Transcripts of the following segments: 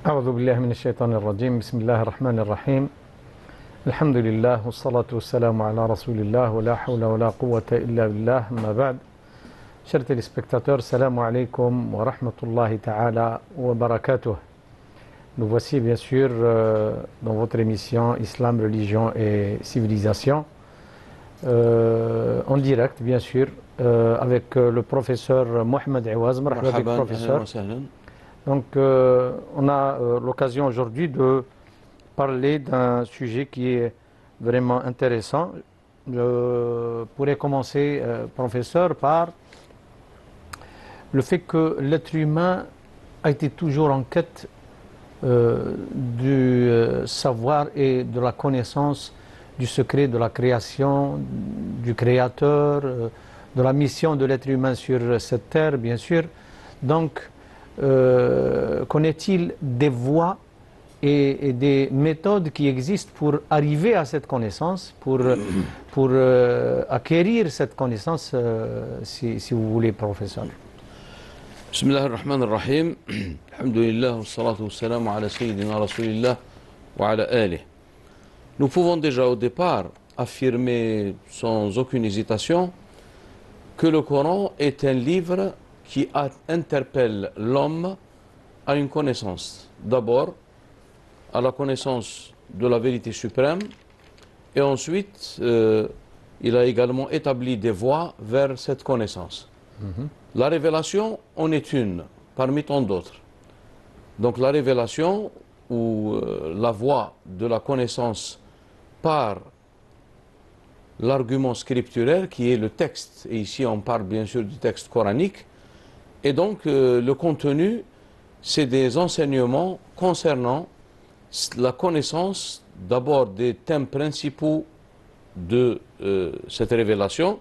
أعوذ بالله من الشيطان الرجيم. بسم الله الرحمن الرحيم. الحمد لله والصلاة والسلام على رسول الله ولا حول ولا قوة إلا بالله. أما بعد, chers téléspectateurs, salam alaikum wa rahmatullahi ta'ala wa barakatuh. Nous voici bien sûr dans votre émission Islam, religion et civilisation, en direct bien sûr, avec le professeur Mohamed Awaz. Marhaba, professeur. Donc on a l'occasion aujourd'hui de parler d'un sujet qui est vraiment intéressant. Je pourrais commencer, professeur, par le fait que l'être humain a été toujours en quête du savoir et de la connaissance du secret de la création, du créateur, de la mission de l'être humain sur cette terre, bien sûr. Donc, connaît-il des voies et des méthodes qui existent pour arriver à cette connaissance, pour acquérir cette connaissance, si vous voulez, professeur? Bismillah ar-Rahman ar-Rahim. Alhamdulillah, wa salatu wa salam ala sayyidina Rasulillah wa ala alih. Nous pouvons déjà au départ affirmer sans aucune hésitation que le Coran est un livre qui interpelle l'homme à une connaissance. D'abord, à la connaissance de la vérité suprême, et ensuite, il a également établi des voies vers cette connaissance. La révélation en est une, parmi tant d'autres. Donc la révélation, ou la voie de la connaissance par l'argument scripturaire, qui est le texte, et ici on parle bien sûr du texte coranique, et donc le contenu, c'est des enseignements concernant la connaissance d'abord des thèmes principaux de cette révélation.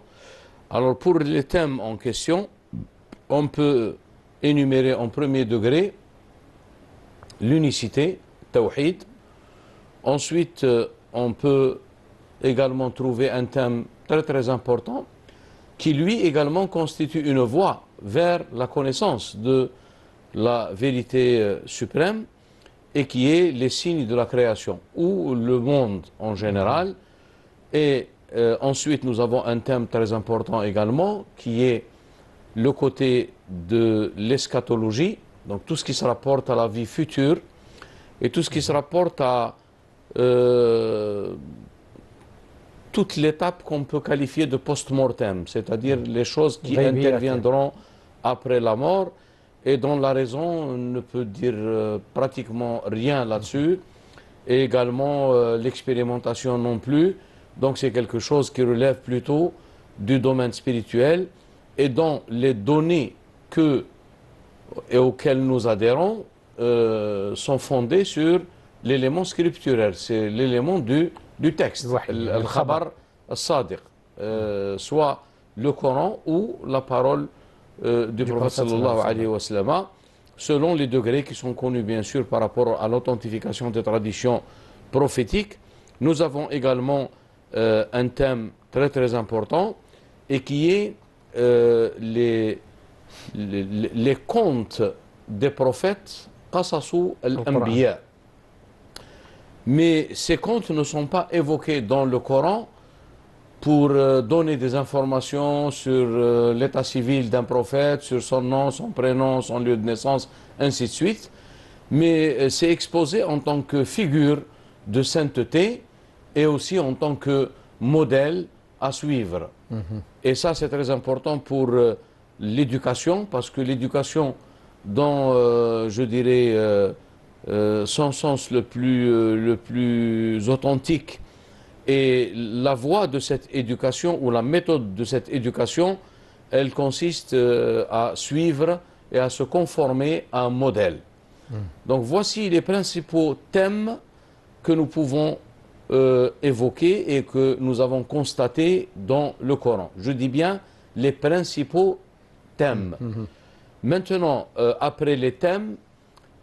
Alors pour les thèmes en question, on peut énumérer en premier degré l'unicité, tawhid. Ensuite, on peut également trouver un thème très très important qui lui également constitue une voie vers la connaissance de la vérité suprême, et qui est les signes de la création ou le monde en général. Et ensuite nous avons un thème très important également qui est le côté de l'eschatologie, donc tout ce qui se rapporte à la vie future et tout ce qui se rapporte à toute l'étape qu'on peut qualifier de post-mortem, c'est-à-dire les choses qui interviendront après la mort, et dont la raison ne peut dire pratiquement rien là-dessus, et également l'expérimentation non plus. Donc c'est quelque chose qui relève plutôt du domaine spirituel, et dont les données auxquelles nous adhérons sont fondées sur l'élément scripturaire, c'est l'élément du texte, al-khabar al-sadiq, soit le Coran ou la parole du prophète sallallahu alayhi wa sallam, selon les degrés qui sont connus bien sûr par rapport à l'authentification des traditions prophétiques. Nous avons également un thème très très important, et qui est les contes des prophètes, qasasu al-anbiya. Mais ces contes ne sont pas évoqués dans le Coran pour donner des informations sur l'état civil d'un prophète, sur son nom, son prénom, son lieu de naissance, ainsi de suite. Mais c'est exposé en tant que figure de sainteté, et aussi en tant que modèle à suivre. Et ça, c'est très important pour l'éducation, parce que l'éducation, dans, je dirais, son sens le plus authentique, et la voie de cette éducation, ou la méthode de cette éducation, elle consiste à suivre et à se conformer à un modèle. Donc voici les principaux thèmes que nous pouvons évoquer et que nous avons constatés dans le Coran. Je dis bien les principaux thèmes. Maintenant, après les thèmes,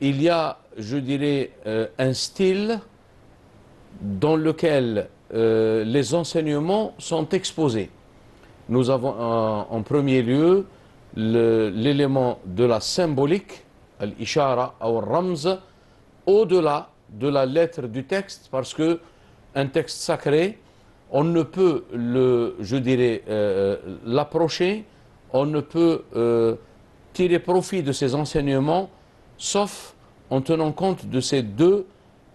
il y a, je dirais, un style dans lequel les enseignements sont exposés. Nous avons en premier lieu l'élément de la symbolique, al-ishara ou al-ramz, au-delà de la lettre du texte, parce que un texte sacré, on ne peut l'approcher, on ne peut tirer profit de ses enseignements, sauf en tenant compte de ces deux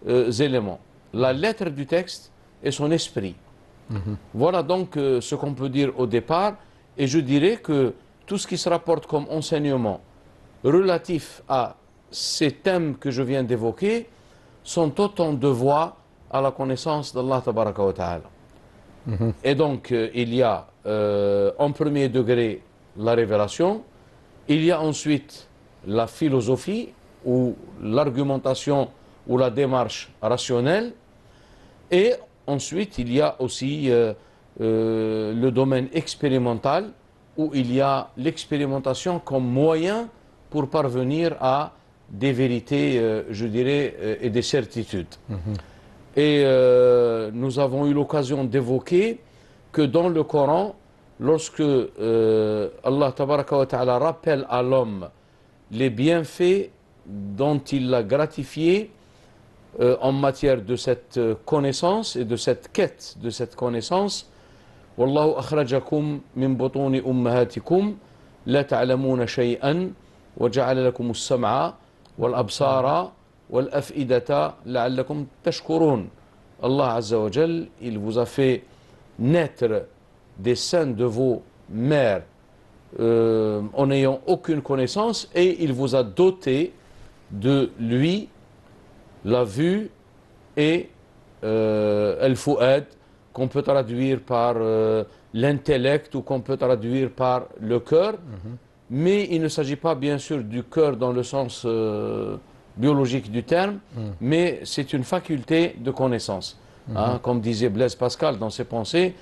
éléments, la lettre du texte et son esprit. Voilà donc ce qu'on peut dire au départ, et je dirais que tout ce qui se rapporte comme enseignement relatif à ces thèmes que je viens d'évoquer sont autant de voies à la connaissance d'Allah Tabaraka wa Ta'ala. Et donc il y a en premier degré la révélation, il y a ensuite la philosophie ou l'argumentation ou la démarche rationnelle, et ensuite il y a aussi le domaine expérimental, où il y a l'expérimentation comme moyen pour parvenir à des vérités, je dirais, et des certitudes. Et nous avons eu l'occasion d'évoquer que dans le Coran, lorsque Allah Tabaraka wa Ta'ala rappelle à l'homme les bienfaits dont il l'a gratifié en matière de cette connaissance et de cette quête de cette connaissance, Wallahu akhrajakum min butuni ummahatikum la ta'lamuna shay'an wa ja'ala lakum as-sam'a wal absara wal af'idata la'allakum tashkurun. Allah Azza wa Jal, il vous a fait naître des seins de vos mères en n'ayant aucune connaissance, et il vous a doté de lui la vue et al-fu'ad, qu'on peut traduire par l'intellect ou qu'on peut traduire par le cœur. Mais il ne s'agit pas bien sûr du cœur dans le sens biologique du terme, mais c'est une faculté de connaissance. Comme disait Blaise Pascal dans ses pensées,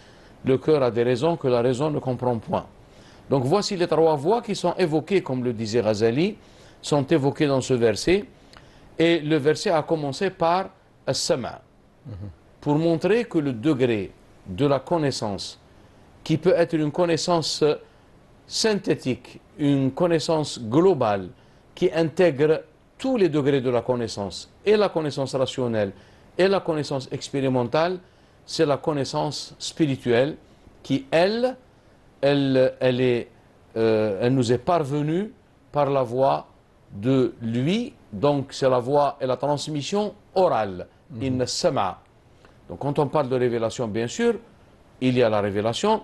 le cœur a des raisons que la raison ne comprend point. Donc voici les trois voies qui sont évoquées, comme le disait Ghazali, sont évoquées dans ce verset. Et le verset a commencé par as-sama', pour montrer que le degré de la connaissance, qui peut être une connaissance synthétique, une connaissance globale, qui intègre tous les degrés de la connaissance, et la connaissance rationnelle, et la connaissance expérimentale, c'est la connaissance spirituelle qui, elle nous est parvenue par la voie de lui. Donc c'est la voie et la transmission orale. Inna as-sam'a. Donc quand on parle de révélation, bien sûr, il y a la révélation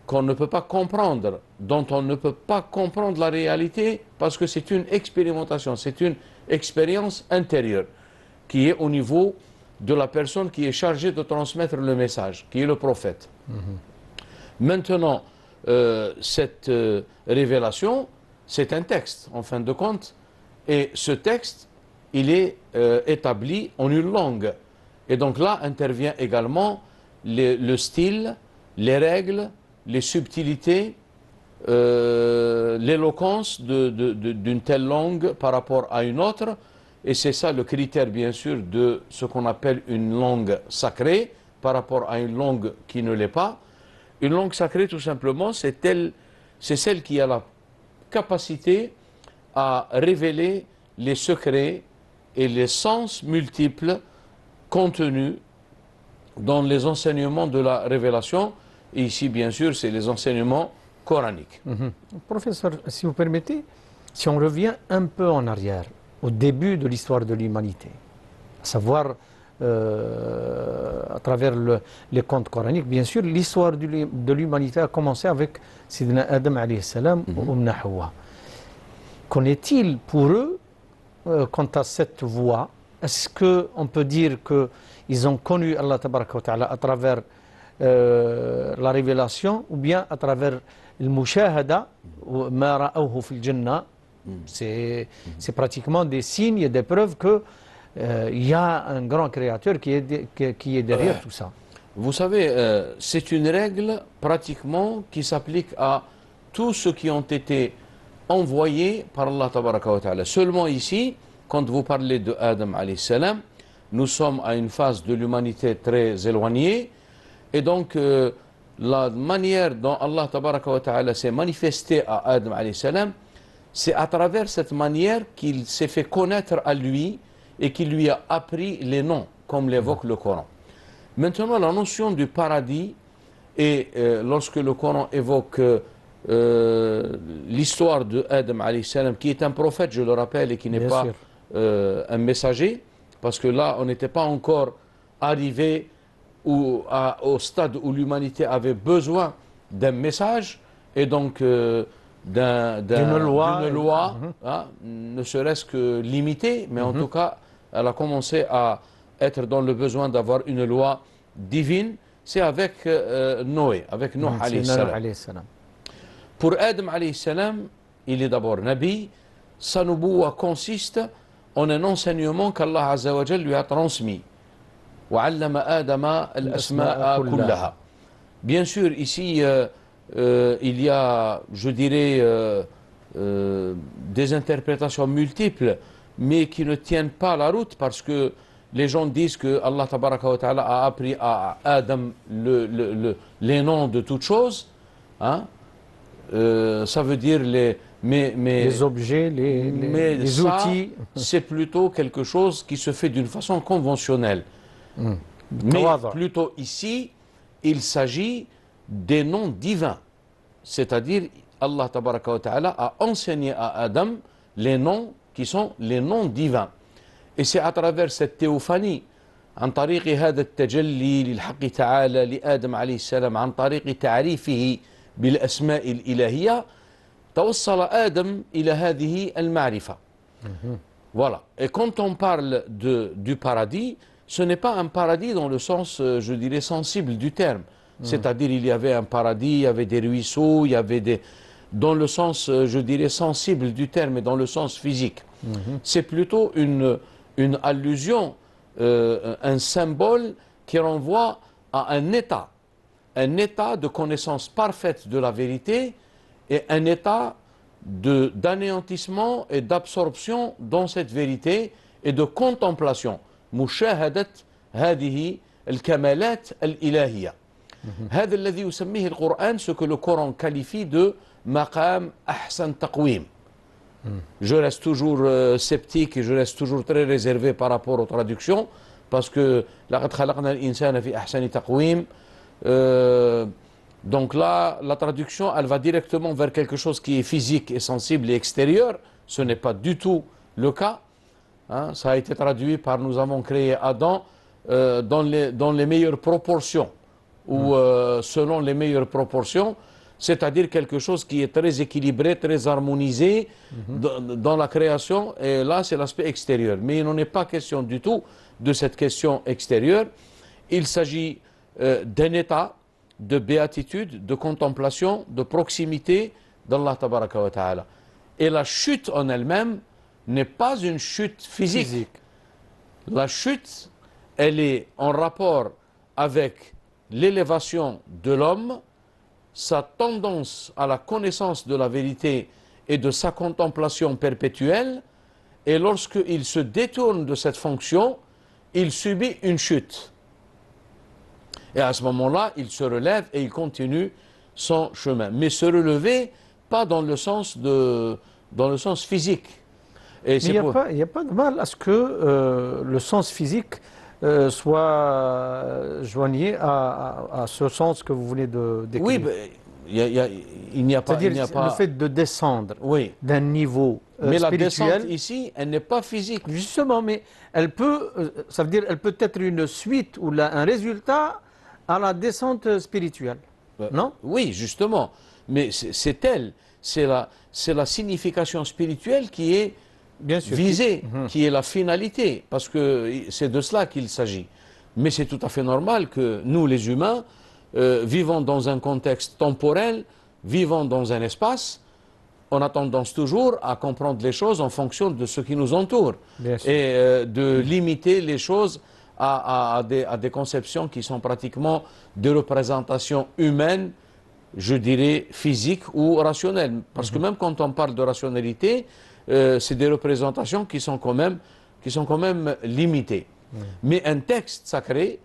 qu'on ne peut pas comprendre, dont on ne peut pas comprendre la réalité, parce que c'est une expérimentation, c'est une expérience intérieure qui est au niveau de la personne qui est chargée de transmettre le message, qui est le prophète. Maintenant, cette révélation, c'est un texte, en fin de compte, et ce texte, il est établi en une langue. Et donc là intervient également le style, les règles, les subtilités, l'éloquence d'une telle langue par rapport à une autre. Et c'est ça le critère, bien sûr, de ce qu'on appelle une langue sacrée par rapport à une langue qui ne l'est pas. Une langue sacrée, tout simplement, c'est celle qui a la capacité à révéler les secrets et les sens multiples contenus dans les enseignements de la révélation. Et ici, bien sûr, c'est les enseignements coraniques. Professeur, si vous permettez, si on revient un peu en arrière, au début de l'histoire de l'humanité, à savoir à travers les contes coraniques, bien sûr, l'histoire de l'humanité a commencé avec Sidna Adam alayhi salam ou Umna Hawa. Qu'en est-il pour eux quant à cette voie? Est-ce qu'on peut dire qu'ils ont connu Allah Tabaraka wa Ta'ala à travers la révélation, ou bien à travers le mushahada, ma ra'awhu fil jannah? C'est pratiquement des signes et des preuves qu'il y a un grand créateur qui est derrière tout ça. Vous savez, c'est une règle pratiquement qui s'applique à tous ceux qui ont été envoyés par Allah Tabaraka wa Ta'ala. Seulement ici, quand vous parlez de Adam alayhi salam, nous sommes à une phase de l'humanité très éloignée, et donc la manière dont Allah Tabaraka wa Ta'ala s'est manifesté à Adam alayhi salam, c'est à travers cette manière qu'il s'est fait connaître à lui et qui lui a appris les noms, comme l'évoque le Coran. Maintenant, la notion du paradis, et lorsque le Coran évoque l'histoire de Adam alayhi salam, qui est un prophète, je le rappelle, et qui n'est pas un messager, parce que là, on n'était pas encore arrivé au stade où l'humanité avait besoin d'un message, et donc d'une loi, hein, ne serait-ce que limitée, mais en tout cas, elle a commencé à être dans le besoin d'avoir une loi divine. C'est avec Noé, avec Nuh alayhi salam. Pour Adam alayhi salam, il est d'abord Nabi. Sa nubuwa consiste en un enseignement qu'Allah Azza wa Jal lui a transmis. وعلم آدم الأسماء كلها. Bien sûr, ici, il y a, je dirais, des interprétations multiples, mais qui ne tiennent pas la route, parce que les gens disent que Allah Tabaraka wa Ta'ala a appris à Adam les noms de toutes choses. Hein? Ça veut dire les objets, les outils. C'est plutôt quelque chose qui se fait d'une façon conventionnelle. Mais plutôt ici, il s'agit des noms divins. C'est-à-dire, Allah Tabaraka wa Ta'ala a enseigné à Adam les noms qui sont les noms divins. Et c'est à travers cette théophanie, عن طريق هذا التجلي للحق تعالى لآدم عليه السلام عن طريق تعريفه بالأسماء الإلهية توصل آدم إلى هذه المعرفة. Voilà. Et quand on parle du paradis, ce n'est pas un paradis dans le sens, je dirais, sensible du terme. C'est-à-dire, il y avait un paradis, il y avait des ruisseaux, il y avait des... Dans le sens, je dirais, sensible du terme, et dans le sens physique. C'est plutôt une allusion, un symbole qui renvoie à un état de connaissance parfaite de la vérité, et un état d'anéantissement et d'absorption dans cette vérité et de contemplation. مشاهدة هذه الكمالات الإلهية. هذا الذي يسميه القرآن, ce que le Coran qualifie de مقام أحسن تقويم. Je reste toujours sceptique et je reste toujours très réservé par rapport aux traductions, parce que لقد خلقنا الإنسان في أحسن تقويم. Donc là, la traduction, elle va directement vers quelque chose qui est physique et sensible et extérieur. Ce n'est pas du tout le cas. Hein, ça a été traduit par nous avons créé Adam dans les meilleures proportions, ou selon les meilleures proportions, c'est-à-dire quelque chose qui est très équilibré, très harmonisé dans la création, et là c'est l'aspect extérieur. Mais il n'en est pas question du tout de cette question extérieure. Il s'agit d'un état de béatitude, de contemplation, de proximité d'Allah Tabaraka wa Ta'ala. Et la chute en elle-même n'est pas une chute physique. La chute, elle est en rapport avec l'élévation de l'homme, sa tendance à la connaissance de la vérité et de sa contemplation perpétuelle, et lorsqu'il se détourne de cette fonction, il subit une chute. Et à ce moment-là, il se relève et il continue son chemin. Mais se relever, pas dans le sens physique. Et mais il n'y a pas de mal à ce que le sens physique soit joigné à ce sens que vous venez de décrire. Oui, il n'y a pas... C'est-à-dire le fait de descendre d'un niveau mais spirituel. Mais la descente ici, elle n'est pas physique. Justement, mais elle peut, ça veut dire elle peut être une suite ou un résultat à la descente spirituelle, non? Oui, justement. Mais c'est elle, c'est la signification spirituelle qui est visée, qui est la finalité, parce que c'est de cela qu'il s'agit. Mais c'est tout à fait normal que nous, les humains, vivons dans un contexte temporel, vivons dans un espace, on a tendance toujours à comprendre les choses en fonction de ce qui nous entoure et de limiter les choses à des conceptions qui sont pratiquement des représentations humaines, je dirais physiques ou rationnelles. Parce que même quand on parle de rationalité, c'est des représentations qui sont quand même limitées. Mais un texte sacré,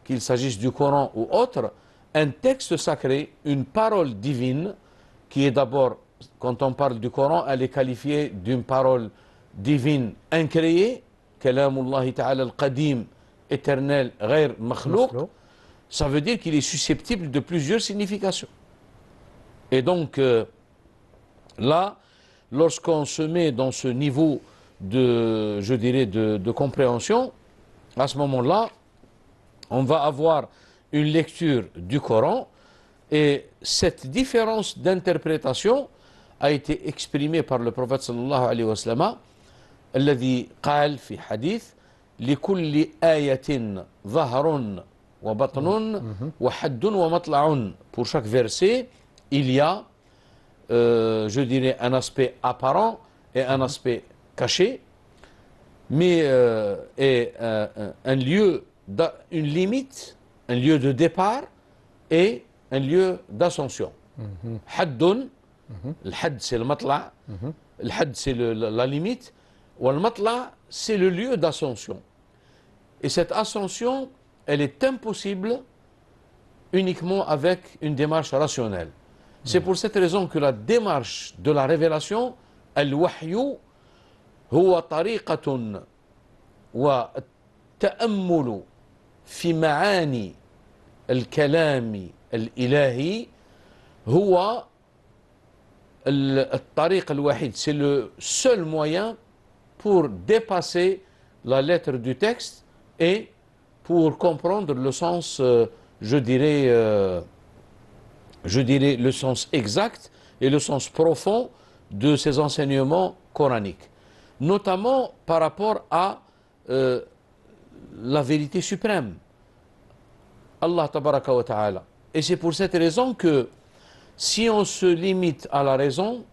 qu'il s'agisse du Coran ou autre, un texte sacré, une parole divine, qui est d'abord, quand on parle du Coran, elle est qualifiée d'une parole divine incréée, Kalamullah Ta'ala al-Qadim, éternel, غير مخلوق, ça veut dire qu'il est susceptible de plusieurs significations. Et donc, là, lorsqu'on se met dans ce niveau de, je dirais, de compréhension, à ce moment-là, on va avoir une lecture du Coran, et cette différence d'interprétation a été exprimée par le prophète sallallahu alayhi wa sallam, الذي قال في حديث لكل آية ظهر وبطن وحد ومطلع. Pour chaque verset, il y a, je dirais, un aspect apparent et un aspect caché, mais et un lieu, une limite, un lieu de départ et un lieu d'ascension. حد, الحد c'est le matla', الحد c'est la limite, ou le matla' c'est le lieu d'ascension. Et cette ascension, elle est impossible uniquement avec une démarche rationnelle. C'est pour cette raison que la démarche de la révélation, al-wahyu, huwa tariqatun wa ta'ammulu fi ma'ani al-kalami al-ilahi, huwa al-tariq al-wahid. C'est le seul moyen pour dépasser la lettre du texte et pour comprendre le sens, je dirais le sens exact et le sens profond de ces enseignements coraniques, notamment par rapport à la vérité suprême, Allah tabaraka wa ta'ala. Et c'est pour cette raison que si on se limite à la raison,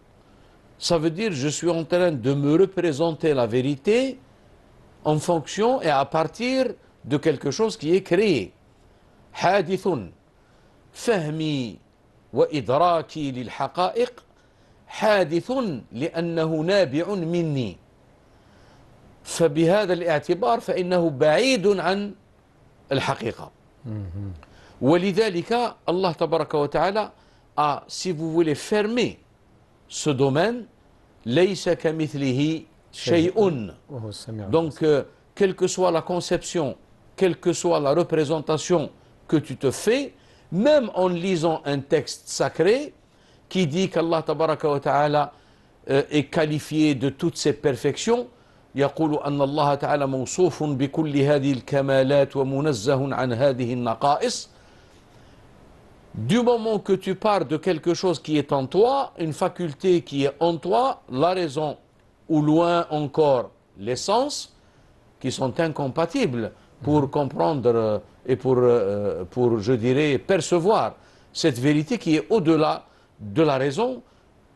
ça veut dire je suis en train de me représenter la vérité en fonction et à partir de quelque chose qui est créé. حادث فهمي وإدراكي للحقائق حادث لأنه نابع مني. فبهذا الاعتبار فإنه بعيد عن الحقيقة. ولذلك الله تبارك وتعالى a, si vous voulez, fermé ce domaine, ليس كمثله شيء. Donc, quelle que soit la conception, quelle que soit la représentation que tu te fais, même en lisant un texte sacré qui dit qu'Allah tabaraka wa ta'ala est qualifié de toutes ses perfections, يقول أن الله تعالى موصوف بكل هذه الكمالات ومنزه عن هذه النقائص. Du moment que tu pars de quelque chose qui est en toi, une faculté qui est en toi, la raison ou loin encore les sens, qui sont incompatibles pour comprendre et pour, je dirais, percevoir cette vérité qui est au-delà de la raison,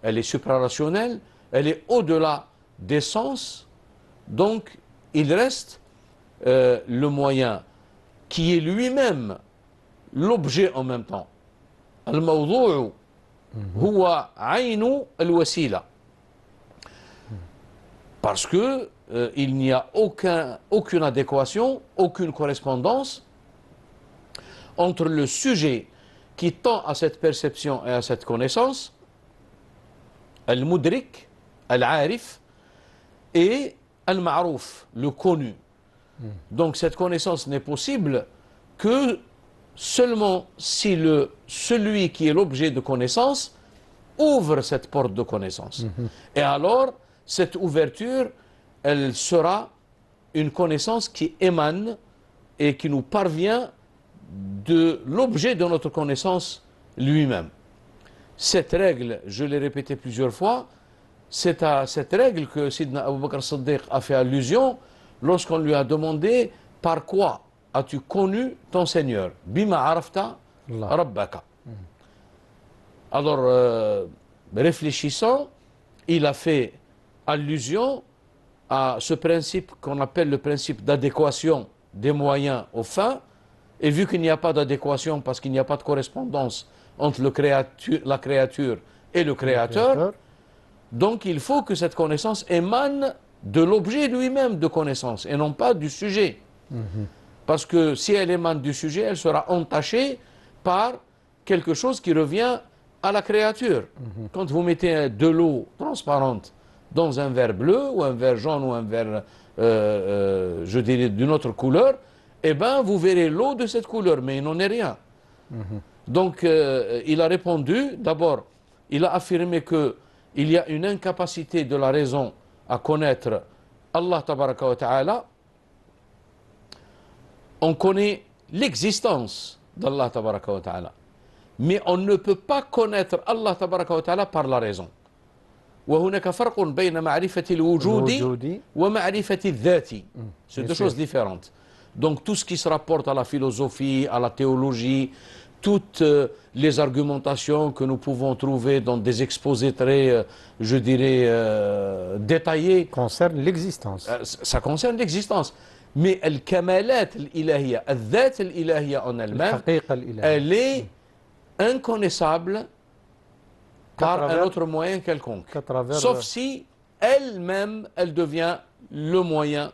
elle est suprarationnelle, elle est au-delà des sens. Donc, il reste le moyen qui est lui-même l'objet en même temps. Al-mawdu'u huwa aynu al-wasila. Parce que il n'y a aucune adéquation, aucune correspondance entre le sujet qui tend à cette perception et à cette connaissance, al-mudrik, al-arif, et al-ma'rouf, le connu. Donc cette connaissance n'est possible que seulement si celui qui est l'objet de connaissance ouvre cette porte de connaissance. Et alors, cette ouverture, elle sera une connaissance qui émane et qui nous parvient de l'objet de notre connaissance lui-même. Cette règle, je l'ai répété plusieurs fois, c'est à cette règle que Sidna Abu Bakr Siddiq a fait allusion lorsqu'on lui a demandé par quoi as-tu connu ton Seigneur? Bima arafta rabbaka. Alors, réfléchissant, il a fait allusion à ce principe qu'on appelle le principe d'adéquation des moyens aux fins. Et vu qu'il n'y a pas d'adéquation parce qu'il n'y a pas de correspondance entre la créature et le Créateur, donc il faut que cette connaissance émane de l'objet lui-même de connaissance et non pas du sujet. Parce que si elle émane du sujet, elle sera entachée par quelque chose qui revient à la créature. Quand vous mettez de l'eau transparente dans un verre bleu ou un verre jaune ou un verre je dirais, d'une autre couleur, eh bien, vous verrez l'eau de cette couleur, mais il n'en est rien. Donc, il a répondu, d'abord, il a affirmé qu'il y a une incapacité de la raison à connaître Allah tabaraka wa ta'ala. On connaît l'existence d'Allah tabaraka wa ta'ala, mais on ne peut pas connaître Allah tabaraka wa ta'ala par la raison. وهناك فرق بين معرفة الوجود ومعرفة الذات. C'est deux choses différentes. Donc tout ce qui se rapporte à la philosophie, à la théologie, toutes les argumentations que nous pouvons trouver dans des exposés très, je dirais, détaillés, concerne l'existence. Ça concerne l'existence. Mais al-kamalat al-ilahiyya, al-dhat al-ilahiyya en elle-même, elle est inconnaissable par un autre moyen quelconque. Sauf si elle-même, elle devient le moyen.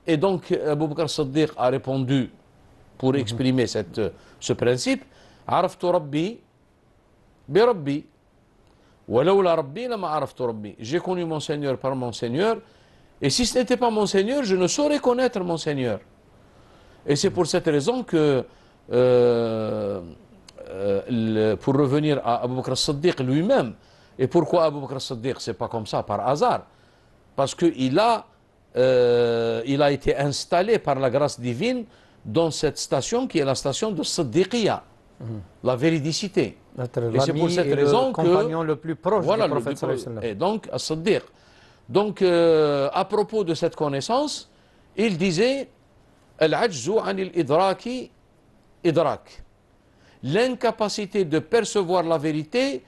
Et donc, Abu Bakr Siddiq a répondu pour exprimer ce principe. عرفت ربي بربي ولولا ربي لما عرفت ربي. J'ai connu mon Seigneur par mon Seigneur. Et si ce n'était pas mon Seigneur, je ne saurais connaître mon Seigneur. Et c'est pour cette raison que pour revenir à Abu Bakr Siddiq lui-même, et pourquoi Abu Bakr Siddiq, c'est pas comme ça par hasard, parce qu'il a été installé par la grâce divine dans cette station qui est la station de Siddiqiyya, la véridicité. Et c'est pour cette raison que le compagnon le plus proche du prophète sallallahu alayhi wa sallam. Et donc Siddiq. Donc à propos de cette connaissance, il disait al-ajzu anil idraki idrak. L'incapacité de percevoir la vérité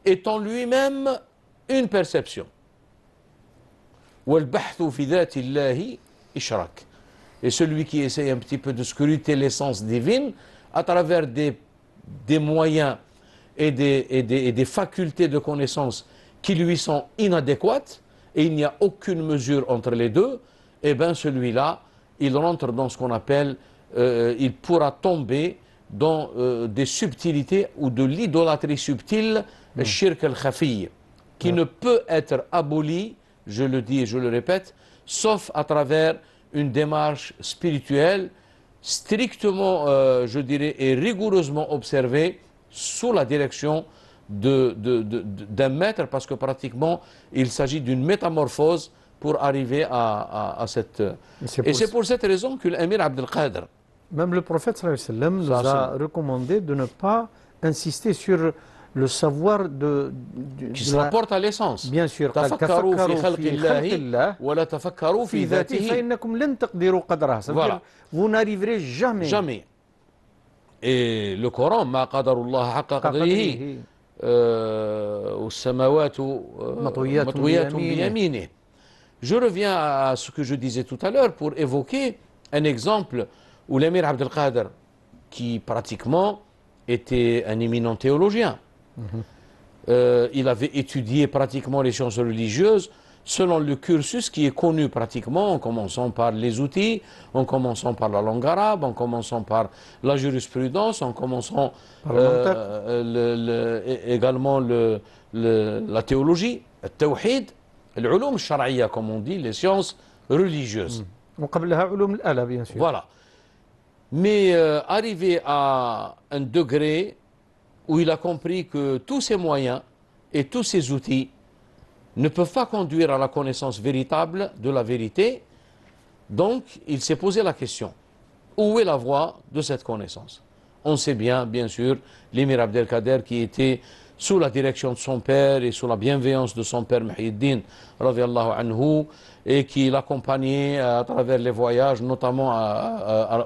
est en lui-même une perception. Et celui qui essaye un petit peu de scruter l'essence divine à travers des moyens et des facultés de connaissance qui lui sont inadéquates, et il n'y a aucune mesure entre les deux, eh bien celui-là, il rentre dans ce qu'on appelle, il pourra tomber dans des subtilités ou de l'idolâtrie subtile, le shirk al-khafi, qui ne peut être aboli, je le dis et je le répète, sauf à travers une démarche spirituelle strictement, je dirais, et rigoureusement observée sous la direction d'un maître, parce que pratiquement il s'agit d'une métamorphose pour arriver à cette... Et c'est pour cette raison que l'Amir Abdel Qadir, même le prophète sallallahu alayhi wa sallam nous a recommandé de ne pas insister sur le savoir qui se rapporte à l'essence. Bien sûr. تفكروا في خلق الله ولا تفكروا في ذاته. فإنكم لن تقدروا قدرها. Voilà. Vous n'arriverez jamais. Jamais. Et le Coran, ما قدر الله حق قدره والسماوات مطويات بيمينه. Je reviens à ce que je disais tout à l'heure pour évoquer un exemple où l'émir Abdel Qadir, qui pratiquement était un éminent théologien, il avait étudié pratiquement les sciences religieuses selon le cursus qui est connu pratiquement, en commençant par les outils, en commençant par la langue arabe, en commençant par la jurisprudence, en commençant également la théologie, le tawhid, l'ulum shar'iyya, comme on dit, les sciences religieuses. Voilà. Mais arrivé à un degré où il a compris que tous ces moyens et tous ces outils ne peuvent pas conduire à la connaissance véritable de la vérité, donc il s'est posé la question, où est la voie de cette connaissance? On sait bien sûr, l'émir Abdelkader qui était sous la direction de son père et sous la bienveillance de son père Muhyiddin radiyallahu anhu, et qui l'accompagnait à travers les voyages, notamment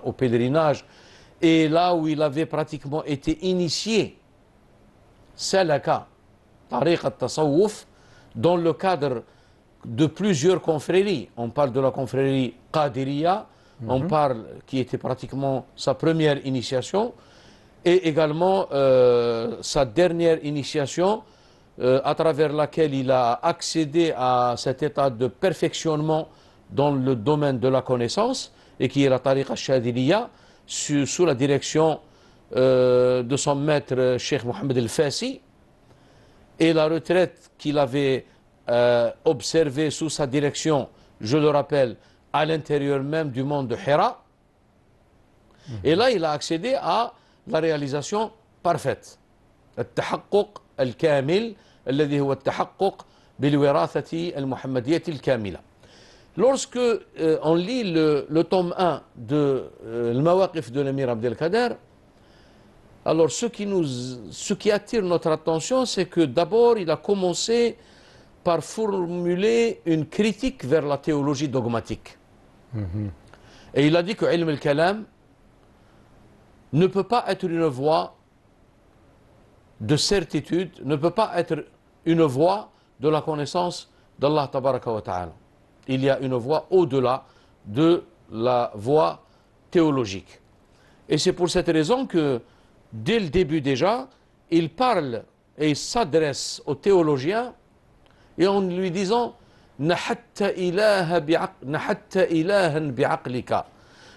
au pèlerinage, et là où il avait pratiquement été initié, salaka, tariq al-tasawwuf, dans le cadre de plusieurs confréries. On parle de la confrérie Qadiriya, on parle qui était pratiquement sa première initiation, et également sa dernière initiation, à travers laquelle il a accédé à cet état de perfectionnement dans le domaine de la connaissance, et qui est la tariqa Shadiliya, sous la direction de son maître Cheikh Mohamed El-Fassi, et la retraite qu'il avait observée sous sa direction, je le rappelle, à l'intérieur même du monde de Hira. Et là, il a accédé à la réalisation parfaite. التحقق الكامل الذي هو التحقق بالوراثة المحمدية الكاملة. Lorsque on lit le tome 1 de Al-Mawaqif de l'émir Abdelkader, alors ce qui attire notre attention, c'est que d'abord il a commencé par formuler une critique vers la théologie dogmatique. Et il a dit que Ilm al-Kalam ne peut pas être une voie de certitude, ne peut pas être une voie de la connaissance d'Allah Tabaraka wa Ta'ala. Il y a une voie au-delà de la voie théologique. Et c'est pour cette raison que, dès le début déjà, il parle et il s'adresse aux théologiens et en lui disant نحت إلها بعقلك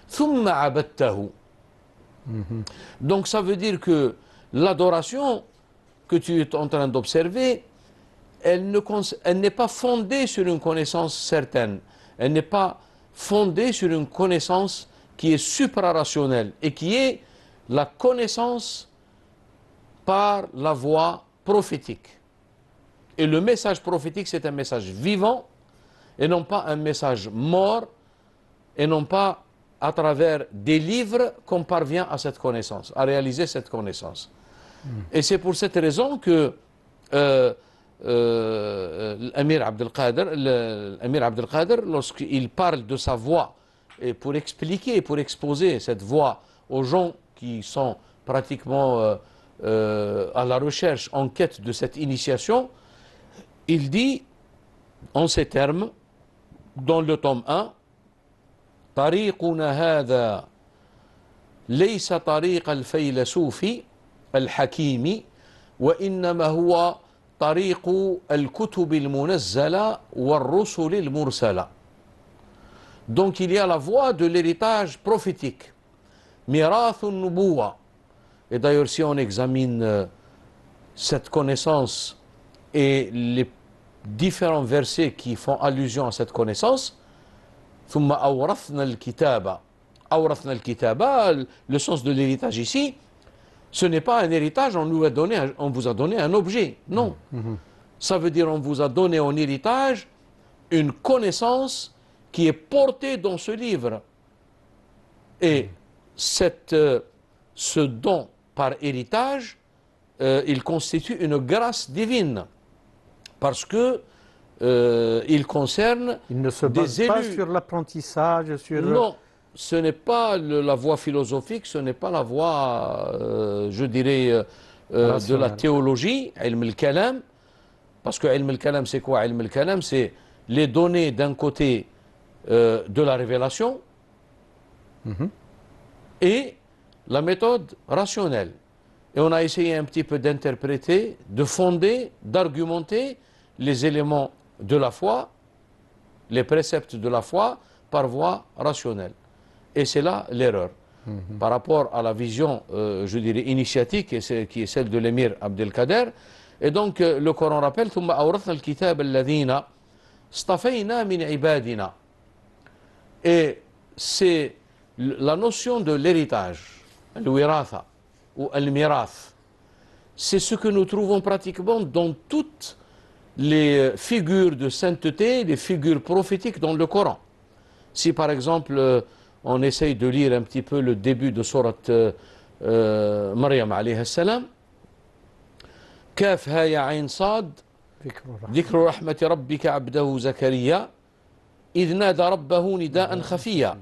ثم عبدته. Donc ça veut dire que l'adoration que tu es en train d'observer, elle n'est pas fondée sur une connaissance certaine. Elle n'est pas fondée sur une connaissance qui est suprarationnelle et qui est la connaissance par la voie prophétique. Et le message prophétique, c'est un message vivant et non pas un message mort et non pas à travers des livres qu'on parvient à cette connaissance, à réaliser cette connaissance. Et c'est pour cette raison que l'Amir Abdelkader, lorsqu'il parle de sa voie, et pour expliquer, pour exposer cette voie aux gens qui sont pratiquement à la recherche, en quête de cette initiation, il dit en ces termes, dans le tome 1, طريقنا هذا ليس طريق الفيلسوف الحكيم وإنما هو طريق الكتب المنزلة والرسل المرسلة. Donc il y a la voie de l'héritage prophétique, ميراث النبوة. Et d'ailleurs si on examine cette connaissance et les différents versets qui font allusion à cette connaissance, ثم أورثنا الكتاب. أورثنا الكتاب, le sens de l'héritage ici, ce n'est pas un héritage, on vous a donné un objet. Non. Ça veut dire on vous a donné en héritage une connaissance qui est portée dans ce livre. Et ce don par héritage, il constitue une grâce divine. Parce que il concerne il ne se base des élus. Pas sur l'apprentissage, sur... Non, ce n'est pas la voie philosophique, ce n'est pas la voie, je dirais, de la théologie, ilm al-kalam. Parce que ilm al-kalam, c'est quoi? Ilm al-kalam, c'est les données d'un côté de la révélation et la méthode rationnelle. Et on a essayé un petit peu d'interpréter, de fonder, d'argumenter les éléments de la foi, les préceptes de la foi, par voie rationnelle. Et c'est là l'erreur. Par rapport à la vision, je dirais, initiatique, qui est celle de l'émir Abdelkader. Et donc, le Coran rappelle ثم أورثنا الكتاب الذين اصطفينا من عبادنا. Et c'est la notion de l'héritage, le wiratha ou le mirath. C'est ce que nous trouvons pratiquement dans toutes les figures de sainteté, les figures prophétiques dans le Coran. Si par exemple on essaye de lire un petit peu le début de sourate Maryam alayhi salam, Kaf ha ya ayn sad, dhikru rahmati rabbika abdahu Zakaria, idh nada rabbahu nida'an khafiya.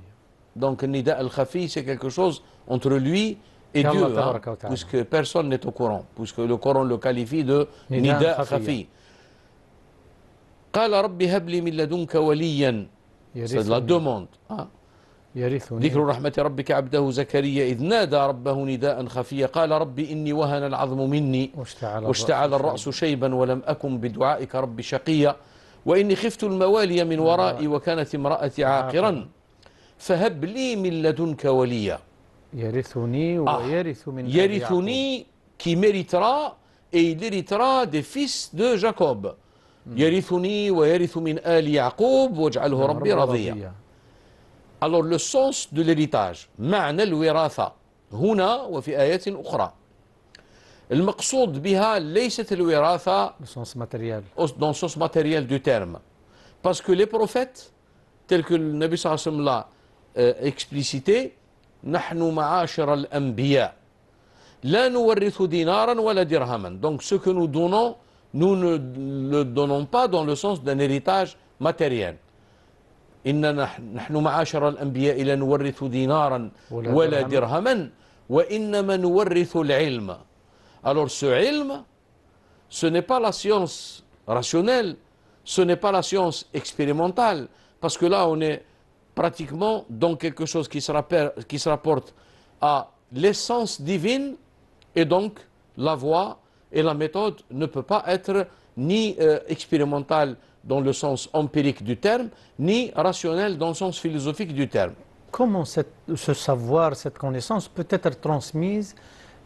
Donc nida' al-khafi, c'est quelque chose entre lui et Dieu, hein, puisque personne n'est au courant, puisque le Coran le qualifie de nida' khafi. قال رب هب لي من لدنك وليا. C'est de la demande. ذكر رحمة ربك عبده زكريا إذ نادى ربه نداء خفيا قال رب إني وهن العظم مني واشتعل الرأس شيبا ولم أكن بدعائك رب شقيا وإني خفت الموالي من ورائي وكانت امرأتي عاقرا فهب لي من لدنك وليا. يرثني ويرث من يرثني qui méritera et il héritera des fils de Jacob. يرثني ويرث من آل يعقوب واجعله ربي رضيا. Alors le sens de l'héritage معنى الوراثة هنا وفي آيات أخرى. المقصود بها ليست الوراثة le sens matériel. dans le sens matériel du terme. Parce que les prophètes, tels que le Nabi sallallahu alayhi wa sallam l'a explicité, نحن معاشر الأنبياء لا نورث دينارا ولا درهما. Donc ce que nous donnons, nous ne le donnons pas dans le sens d'un héritage matériel. إننا نحن معاشر الأنبياء لا نورث دينارا ولا درهما وإنما نورث العلم. Alors ce ilm, ce n'est pas la science rationnelle, ce n'est pas la science expérimentale, parce que là on est pratiquement dans quelque chose qui se rapporte à l'essence divine, et donc la voie et la méthode ne peut pas être ni expérimentale dans le sens empirique du terme, ni rationnelle dans le sens philosophique du terme. Comment ce savoir, cette connaissance peut être transmise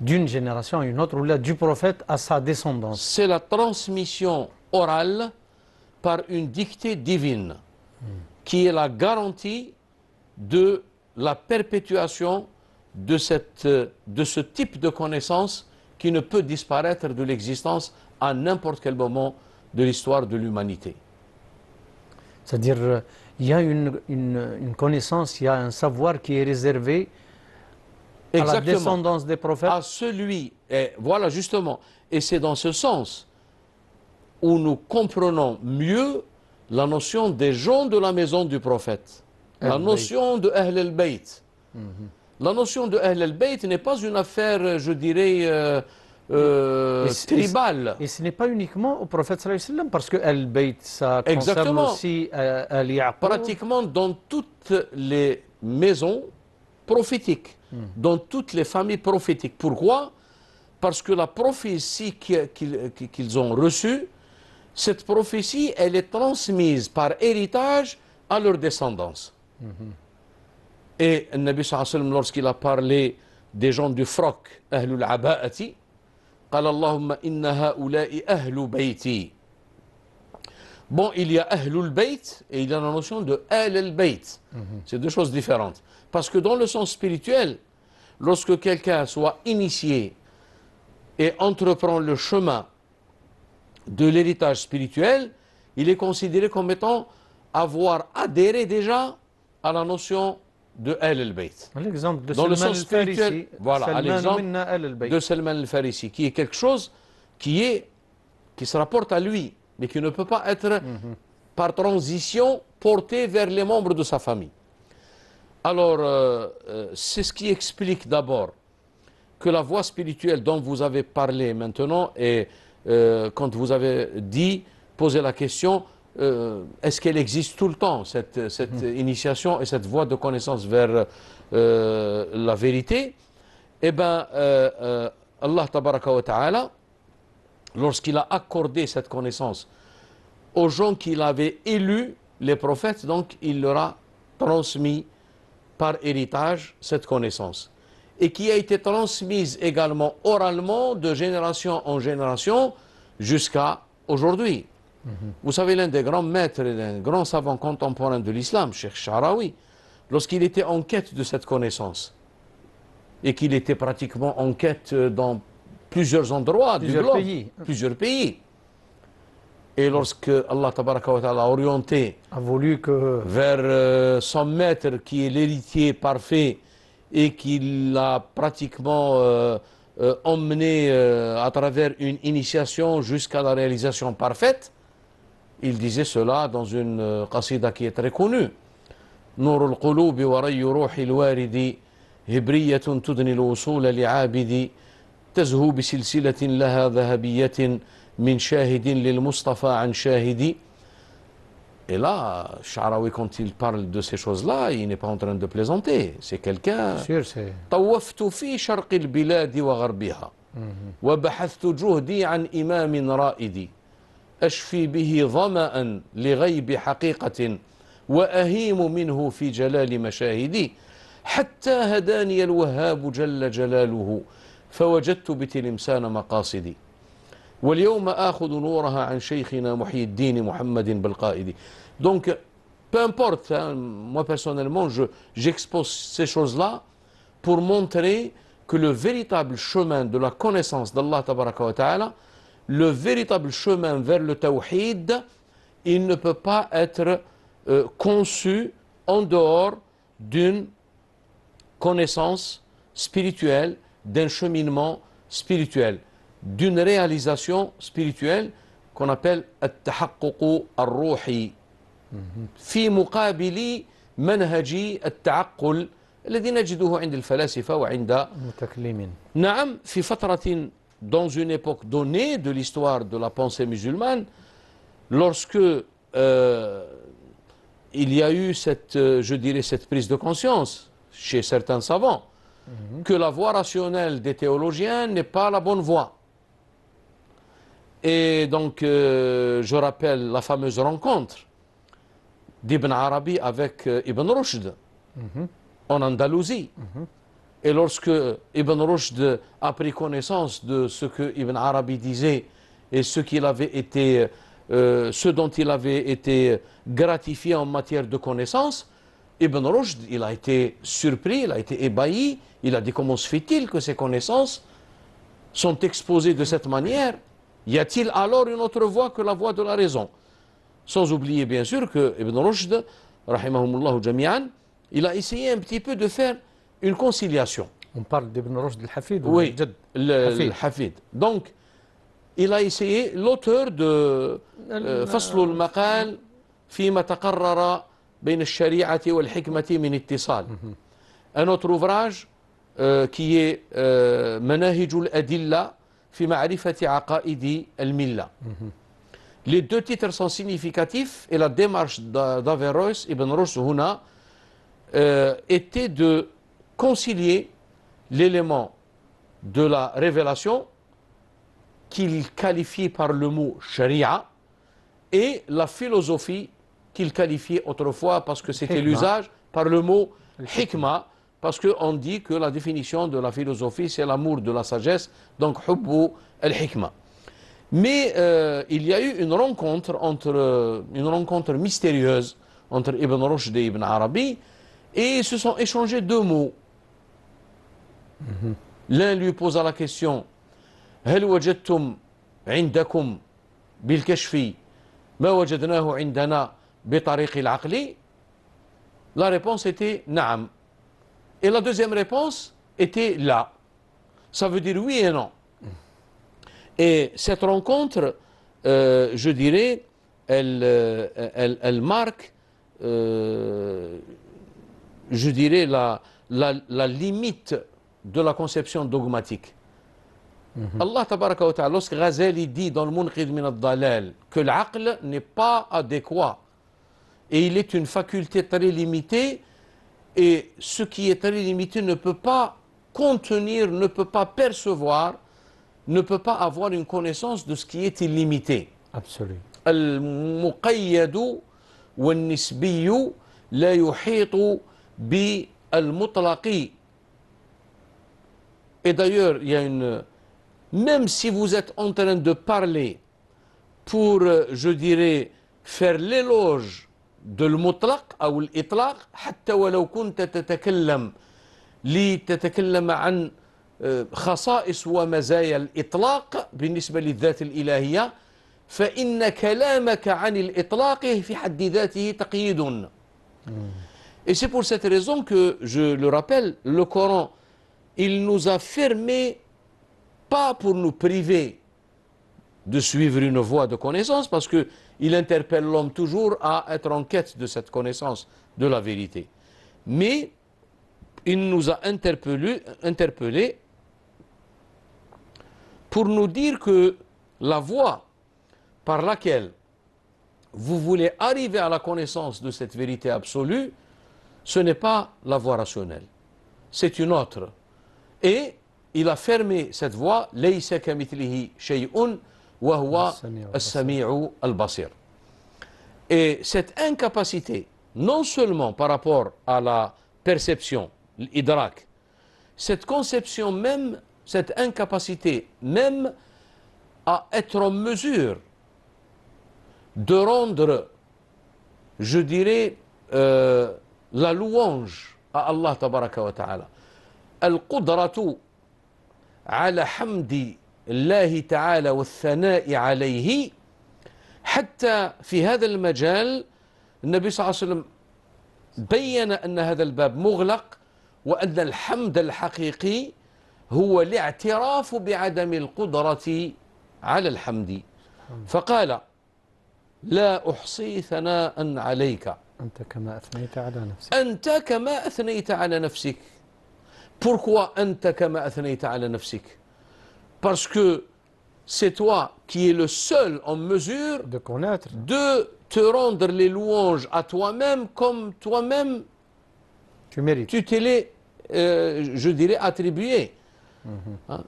d'une génération à une autre, ou là du prophète à sa descendance? C'est la transmission orale par une dictée divine, qui est la garantie de la perpétuation de ce type de connaissance qui ne peut disparaître de l'existence à n'importe quel moment de l'histoire de l'humanité. C'est-à-dire, il y a une connaissance, il y a un savoir qui est réservé à la descendance des prophètes. À celui, et voilà justement, et c'est dans ce sens où nous comprenons mieux la notion des gens de la maison du prophète, la notion de Ahl al-Bayt. La notion de Ahl al-Bayt n'est pas une affaire, je dirais, tribale. Et ce n'est pas uniquement au prophète sallallahu alayhi wa sallam, parce que al-Bayt, ça concerne aussi al-Ya'qub. Pratiquement dans toutes les maisons prophétiques, dans toutes les familles prophétiques. Pourquoi? Parce que la prophétie qu'ils ont reçue, cette prophétie, elle est transmise par héritage à leur descendance. Et le Nabi sallallahu alayhi wa sallam, lorsqu'il a parlé des gens du froc, Ahlul Aba'ati, قال اللهم إن هؤلاء أهل بيتي. Bon, il y a Ahlul Bayt et il y a la notion de Ahl al-Bayt. C'est deux choses différentes. Parce que dans le sens spirituel, lorsque quelqu'un soit initié et entreprend le chemin de l'héritage spirituel, il est considéré comme étant avoir adhéré déjà à la notion de Ahl al-Bayt. L'exemple de dans le Salman sens spirituel, voilà, l'exemple al-Farisi, de Salman al-Farisi, qui est quelque chose qui se rapporte à lui, mais qui ne peut pas être par transition porté vers les membres de sa famille. Alors, c'est ce qui explique d'abord que la voie spirituelle dont vous avez parlé maintenant, et quand vous avez posé la question, est-ce qu'elle existe tout le temps, cette initiation et cette voie de connaissance vers la vérité? Eh bien, Allah tabaraka wa ta'ala, lorsqu'il a accordé cette connaissance aux gens qu'il avait élus, les prophètes, donc il leur a transmis par héritage cette connaissance, et qui a été transmise également oralement de génération en génération jusqu'à aujourd'hui. Vous savez, l'un des grands maîtres et d'un grand savant contemporain de l'islam, Cheikh Sha'rawi, lorsqu'il était en quête de cette connaissance, et qu'il était pratiquement en quête dans plusieurs endroits du globe, plusieurs pays, et lorsque Allah tabaraka wa ta'ala a orienté vers son maître qui est l'héritier parfait, et qu'il l'a pratiquement emmené à travers une initiation jusqu'à la réalisation parfaite, il disait cela dans une qasida qui est très connue. نور القلوب وري روح الوارد هبرية تدني الوصول لعابد تزهو بسلسلة لها ذهبية من شاهد للمصطفى عن شاهد. Et là, Sha'rawi, quand il parle de ces choses-là, il n'est pas en train de plaisanter. C'est quelqu'un. طوفت في شرق البلاد وغربها وبحثت جهدي عن إمام رائد أشفي به ظمأ لغيب حقيقة وأهيم منه في جلال مشاهدي حتى هداني الوهاب جل جلاله فوجدت بتلمسان مقاصدي واليوم آخذ نورها عن شيخنا محي الدين محمد بالقائد. Donc, peu importe, hein, moi personnellement, j'expose ces choses-là pour montrer que le véritable chemin de la connaissance d'Allah tabaraka wa ta'ala, le véritable chemin vers le tawhid, il ne peut pas être conçu en dehors d'une connaissance spirituelle, d'un cheminement spirituel, d'une réalisation spirituelle qu'on appelle التحقق الروحي في مقابل منهج التعقل الذي نجده عند الفلاسفة وعند المتكلمين. نعم في فترة dans une époque donnée de l'histoire de la pensée musulmane, lorsque il y a eu cette, je dirais, cette prise de conscience chez certains savants que la voie rationnelle des théologiens n'est pas la bonne voie. Et donc, je rappelle la fameuse rencontre d'Ibn Arabi avec Ibn Rushd en Andalousie. Et lorsque Ibn Rushd a pris connaissance de ce que Ibn Arabi disait et ce dont il avait été gratifié en matière de connaissance, Ibn Rushd, il a été surpris, il a été ébahi, il a dit comment se fait-il que ces connaissances sont exposées de cette manière? Y a-t-il alors une autre voie que la voie de la raison? Sans oublier bien sûr que Ibn Rushd, rahimahumullah jami'an, il a essayé un petit peu de faire une conciliation. On parle d'Ibn Rushd al-Hafid? Oui, al-Hafid. Donc, il a essayé, l'auteur de فصل المقال فيما تقرر بين الشريعة والحكمة من اتصال. Un autre ouvrage qui est مناهج الأدلة في معرفة عقائد الملة. Les deux titres sont significatifs et la démarche d'Averroès, Ibn Rushd Huna, était de concilier l'élément de la révélation qu'il qualifiait par le mot sharia et la philosophie qu'il qualifiait autrefois, parce que c'était l'usage, par le mot hikma, parce qu'on dit que la définition de la philosophie c'est l'amour de la sagesse, donc hubbu al-hikma. Mais il y a eu une rencontre mystérieuse entre Ibn Rushd et Ibn Arabi, et ils se sont échangés deux mots. L'un lui posa la question: هل وجدتم عندكم بالكشف ما وجدناه عندنا بطريق العقل? La réponse était نعم. Et la deuxième réponse était là. Ça veut dire oui et non. Et cette rencontre, je dirais, elle marque, je dirais, la limite de la conception dogmatique. Allah tabaraka wa ta'ala, lorsque Ghazali dit dans le Munqidh min al-Dalal que l'aql n'est pas adéquat et il est une faculté très limitée, et ce qui est très limité ne peut pas contenir, ne peut pas percevoir, ne peut pas avoir une connaissance de ce qui est illimité. Absolument. Al-muqayyadu wal-nisbiyu la yuhitu bi al-mutlaqi. Et d'ailleurs, il y a une... Même si vous êtes en train de parler pour, je dirais, faire l'éloge de المطلق أو الإطلاق، حتى ولو كنت تتكلم لتتكلم عن خصائص ومزايا الإطلاق بالنسبة للذات الإلهية، فإن كلامك عن الإطلاق في حد ذاته تقييد. Et c'est pour cette raison que, je le rappelle, le Coran, il nous a fermé, pas pour nous priver de suivre une voie de connaissance, parce qu'il interpelle l'homme toujours à être en quête de cette connaissance de la vérité. Mais il nous a interpellés pour nous dire que la voie par laquelle vous voulez arriver à la connaissance de cette vérité absolue, ce n'est pas la voie rationnelle, c'est une autre. Et il a fermé cette voie, ليس كمثله شيء وهو السميع البصير. Et cette incapacité, non seulement par rapport à la perception, l'idrak, cette conception même, cette incapacité même à être en mesure de rendre je dirais, la louange à Allah tabaraka wa ta'ala. القدرة على حمد الله تعالى والثناء عليه. حتى في هذا المجال النبي صلى الله عليه وسلم بين أن هذا الباب مغلق، وأن الحمد الحقيقي هو الاعتراف بعدم القدرة على الحمد. فقال لا أحصي ثناء عليك أنت كما أثنيت على نفسك. أنت كما أثنيت على نفسك. Pourquoi أنت كما أثنيت على نفسك? Parce que c'est toi qui es le seul en mesure de connaître, de te rendre les louanges à toi-même comme toi-même tu te les, je dirais, attribué.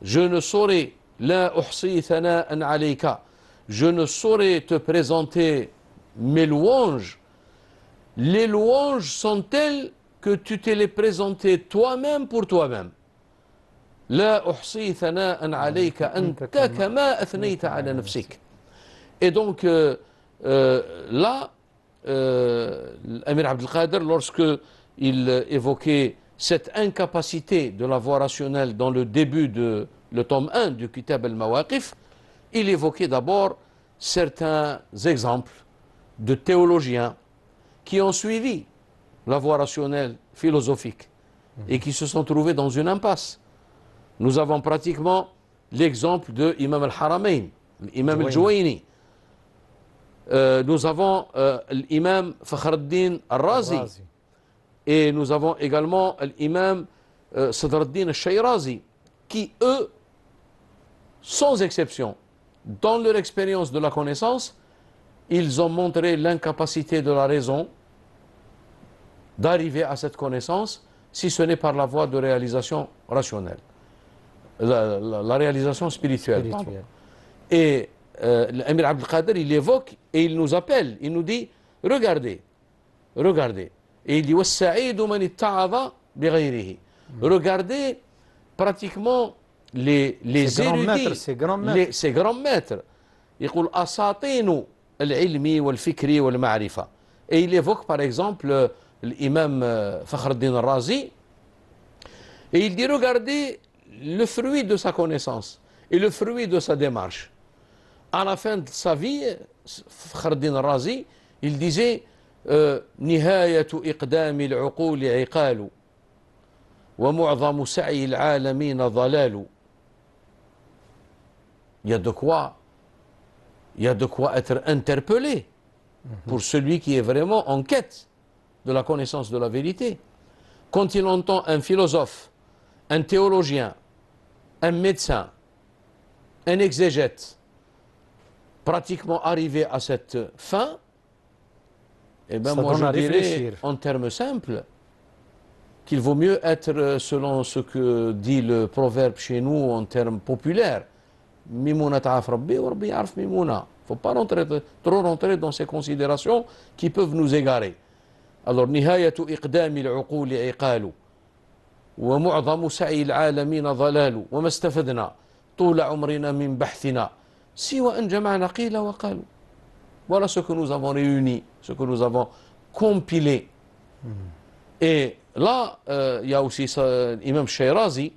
Je ne saurais, la uhsi thana'an alayka, je ne saurais te présenter mes louanges. Les louanges sont telles que tu te les présentes toi-même pour toi-même. لا أحصي ثناء عليك أنت كما أثنيت على نفسك. Et donc là, l'Amir Abdel Qadir, lorsque il évoquait cette incapacité de la voie rationnelle dans le début de le tome 1 du Kitab al-Mawaqif, il évoquait d'abord certains exemples de théologiens qui ont suivi la voie rationnelle philosophique et qui se sont trouvés dans une impasse. Nous avons pratiquement l'exemple de Imam al-Haramayn, l'imam al-Juwayni. Nous avons l'imam Fakhr al-Din al-Razi. Et nous avons également l'imam Sadr al-Din al-Shayrazi, qui, eux, sans exception, dans leur expérience de la connaissance, ils ont montré l'incapacité de la raison d'arriver à cette connaissance, si ce n'est par la voie de réalisation rationnelle. La réalisation spirituelle. Et l'Amir Abdel Qadir, il évoque et il nous appelle, il nous dit, regardez, regardez. Et il dit, regardez pratiquement les érudits, ces grands maîtres. Il dit, asatinu al-ilmi wal-fikri wal-ma'rifa. Et il évoque par exemple l'imam Fakhr al-Din al-Razi, et il dit, regardez le fruit de sa connaissance et le fruit de sa démarche. À la fin de sa vie, Fakhr al-Din al-Razi, il disait نهاية إقدام العقول عقال ومعظم سعي العالمين ضلال. Il y a de quoi être interpellé pour celui qui est vraiment en quête de la connaissance de la vérité. Quand il entend un philosophe, un théologien, un médecin, un exégète pratiquement arrivé à cette fin, eh bien, moi je dirais en termes simples qu'il vaut mieux être, selon ce que dit le proverbe chez nous en termes populaires, Mimouna ta'af rabbi wa rabbi ya'arf mimouna. Il ne faut pas trop rentrer dans ces considérations qui peuvent nous égarer. Alors, nihayatu iqdami al-uquli iqalu wa mu'adhamu sa'i al-alamina dhalalu wa mastafadna tula umrina min bahthina siwa an jama'na qila wa qalu. Voilà ce que nous avons réuni, ce que nous avons compilé. Et là, il y a aussi l'imam Shayrazi,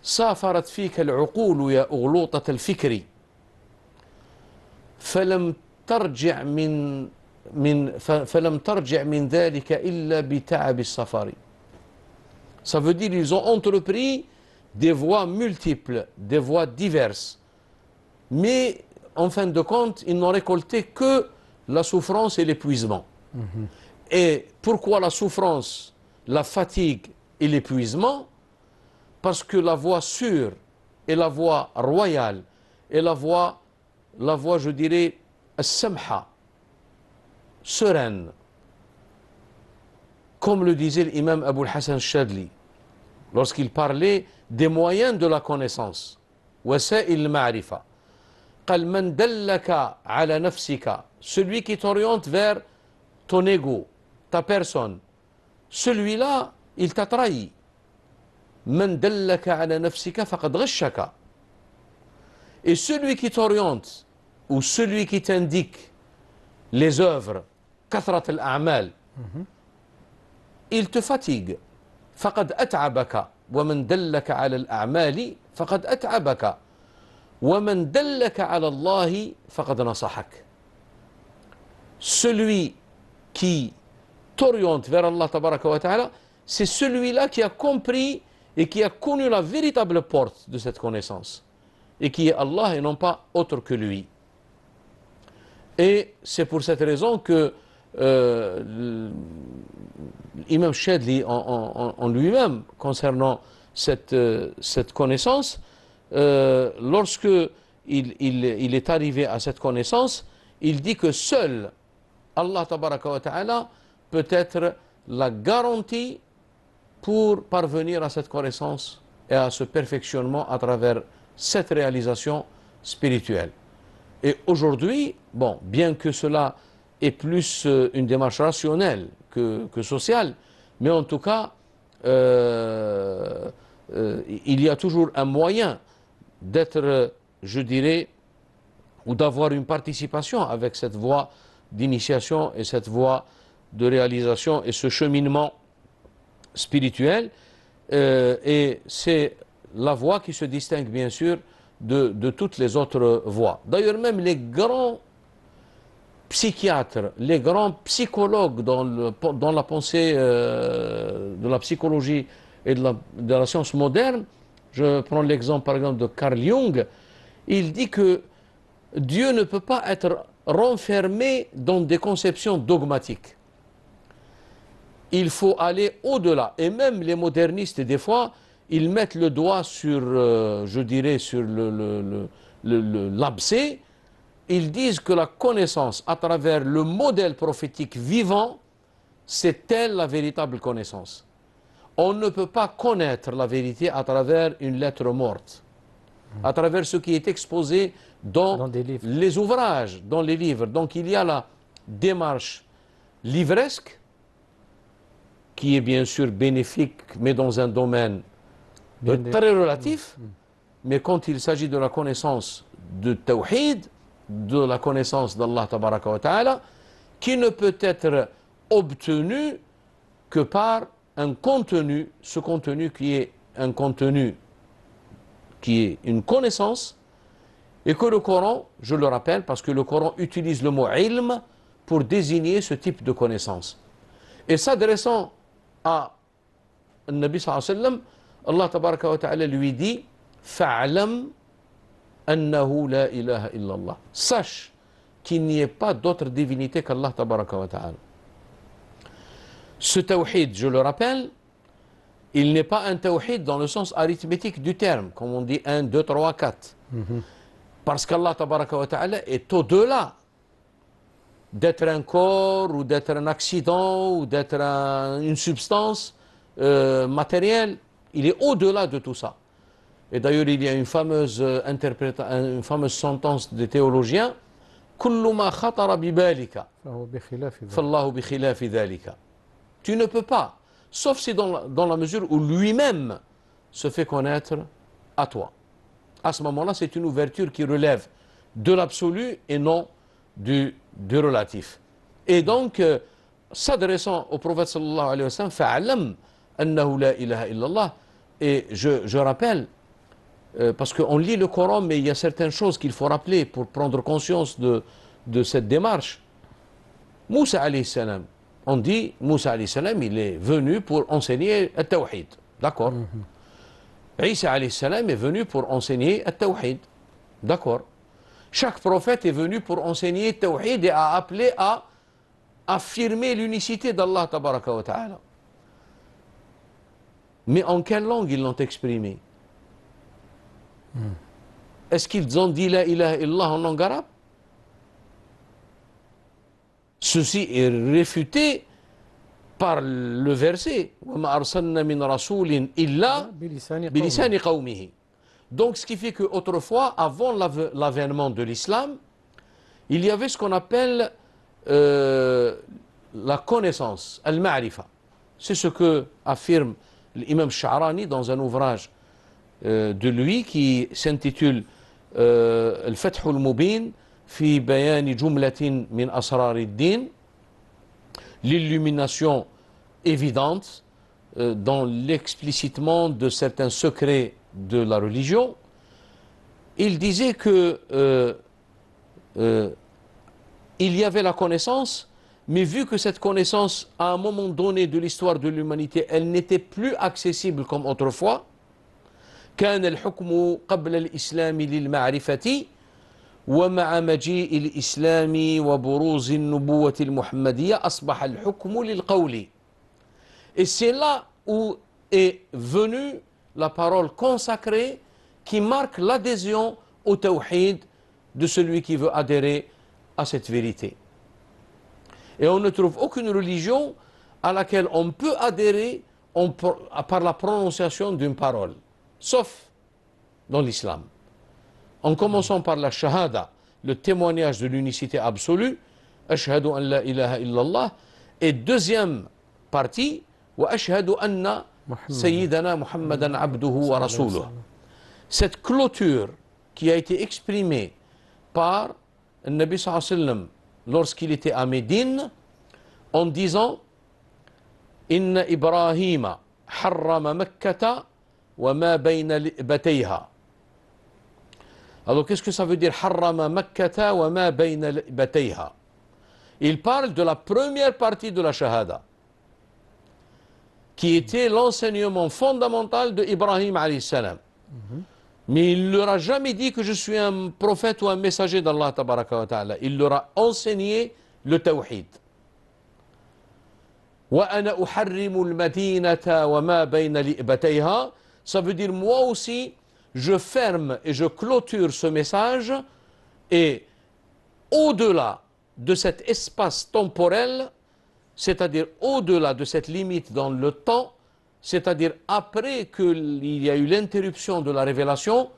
سافرت فيك العقول يا أغلوطة الفكر فلم ترجع من ذلك إلا بتعب السفر. Ça veut dire qu'ils ont entrepris des voies multiples, des voies diverses. Mais en fin de compte, ils n'ont récolté que la souffrance et l'épuisement. Et pourquoi la souffrance, la fatigue et l'épuisement? Parce que la voie sûre et la voie royale et la voie, je dirais, samha, sereine, comme le disait l'imam Abul Hassan Shadli, lorsqu'il parlait des moyens de la connaissance, wasa'il ma'rifa. قال من دلك على نفسك, celui qui t'oriente vers ton ego, ta personne, celui-là, il t'a trahi. من دلك على نفسك فقد غشك. Et celui qui t'oriente ou celui qui t'indique les œuvres, كثرة الأعمال, il te fatigue. فقد أتعبك ومن دلك على الأعمال فقد أتعبك ومن دلك على الله فقد نصحك. Celui qui t'oriente vers Allah tabaraka wa ta'ala, c'est celui-là qui a compris et qui a connu la véritable porte de cette connaissance, et qui est Allah et non pas autre que lui. Et c'est pour cette raison que l'imam Shadli en lui-même, concernant cette connaissance, lorsque il est arrivé à cette connaissance, il dit que seul Allah tabaraka wa ta'ala peut être la garantie pour parvenir à cette connaissance et à ce perfectionnement à travers cette réalisation spirituelle. Et aujourd'hui, bon, bien que cela est plus une démarche rationnelle que sociale, mais en tout cas, il y a toujours un moyen d'être, je dirais, ou d'avoir une participation avec cette voie d'initiation et cette voie de réalisation et ce cheminement spirituel. Et c'est la voie qui se distingue bien sûr de toutes les autres voies. D'ailleurs, même les grands psychiatres, les grands psychologues dans la pensée de la psychologie et de la science moderne, je prends l'exemple par exemple de Carl Jung, il dit que Dieu ne peut pas être renfermé dans des conceptions dogmatiques. Il faut aller au-delà. Et même les modernistes, des fois, ils mettent le doigt sur, je dirais, sur l'abcès. Ils disent que la connaissance à travers le modèle prophétique vivant, c'est elle la véritable connaissance. On ne peut pas connaître la vérité à travers une lettre morte, à travers ce qui est exposé dans les ouvrages, dans les livres. Donc il y a la démarche livresque, qui est bien sûr bénéfique, mais dans un domaine très relatif. Mais quand il s'agit de la connaissance de Tawhid, de la connaissance d'Allah tabaraka wa ta'ala, qui ne peut être obtenue que par un contenu, ce contenu qui est un contenu qui est une connaissance, et que le Coran, je le rappelle, parce que le Coran utilise le mot ilm pour désigner ce type de connaissance. Et s'adressant à Nabi sallallahu alayhi wa sallam, Allah tabaraka wa ta'ala lui dit fa'alam annahu la ilaha illallah. Sache qu'il n'y ait pas d'autre divinité qu'Allah tabaraka wa ta'ala. Ce tawhid, je le rappelle, il n'est pas un tawhid dans le sens arithmétique du terme, comme on dit 1, 2, 3, 4. Parce qu'Allah tabaraka wa ta'ala est au-delà d'être un corps ou d'être un accident ou d'être une substance matérielle. Il est au-delà de tout ça. Et d'ailleurs, il y a une fameuse sentence des théologiens, كل ما خطر ببالك فالله بخلاف ذلك. Tu ne peux pas, sauf si dans la mesure où lui-même se fait connaître à toi. À ce moment-là, c'est une ouverture qui relève de l'absolu et non du relatif. Et donc, s'adressant au prophète sallallahu alayhi wa sallam, fa'alam annahu la ilaha illallah. Et je rappelle, parce qu'on lit le Coran, mais il y a certaines choses qu'il faut rappeler pour prendre conscience de cette démarche. Moussa alayhi salam, on dit, Moussa alayhi salam, il est venu pour enseigner le tawhid. D'accord. Isa alayhi salam est venu pour enseigner le tawhid. D'accord. Chaque prophète est venu pour enseigner le tawhid et a appelé à affirmer l'unicité d'Allah tabaraka wa ta'ala. Mais en quelle langue ils l'ont exprimé? Est-ce qu'ils ont dit la ilaha illallah en langue arabe? Ceci est réfuté par le verset وَمَا أَرْسَلْنَا مِنْ رَسُولٍ إِلَّا بِلِسَانِ قَوْمِهِ. Donc ce qui fait qu'autrefois, avant l'avènement de l'islam, il y avait ce qu'on appelle la connaissance, al-ma'rifa. C'est ce que affirme l'imam Sha'rani dans un ouvrage de lui qui s'intitule Al-Fath al-Mubin في بيان جملة من أسرار الدين, l'illumination évidente dans l'explicitement de certains secrets de la religion. Il disait que il y avait la connaissance, mais vu que cette connaissance, à un moment donné de l'histoire de l'humanité, elle n'était plus accessible comme autrefois, كان الحكم قبل الإسلام للمعرفة ومع مجيء الإسلام وبروز النبوة المحمدية أصبح الحكم للقول. Et c'est là où est venue la parole consacrée qui marque l'adhésion au tawhid de celui qui veut adhérer à cette vérité. Et on ne trouve aucune religion à laquelle on peut adhérer par la prononciation d'une parole, sauf dans l'islam. En commençant par la shahada, le témoignage de l'unicité absolue, ashhadu an la ilaha illallah, et deuxième partie, wa ashhadu anna sayyidana Muhammadan abduhu wa rasuluh. Cette clôture qui a été exprimée par le Nabi sallallahu alayhi wa sallam lorsqu'il était à Médine, en disant Inna Ibrahima harrama Makkata wa ma bayna li'batayha. Alors qu'est-ce que ça veut dire harrama Makkata wa ma bayna li'batayha? Il parle de la première partie de la shahada, qui était l'enseignement fondamental de Ibrahim alayhi salam. Mais il ne leur a jamais dit que je suis un prophète ou un messager d'Allah tabaraka wa ta'ala. Il leur a enseigné le tawhid. Wa ana uharrimu al-madinata wa ma bayna li'batayha. Ça veut dire moi aussi je ferme et je clôture ce message, et au-delà de cet espace temporel, c'est-à-dire au-delà de cette limite dans le temps, c'est-à-dire après qu'il y a eu l'interruption de la révélation,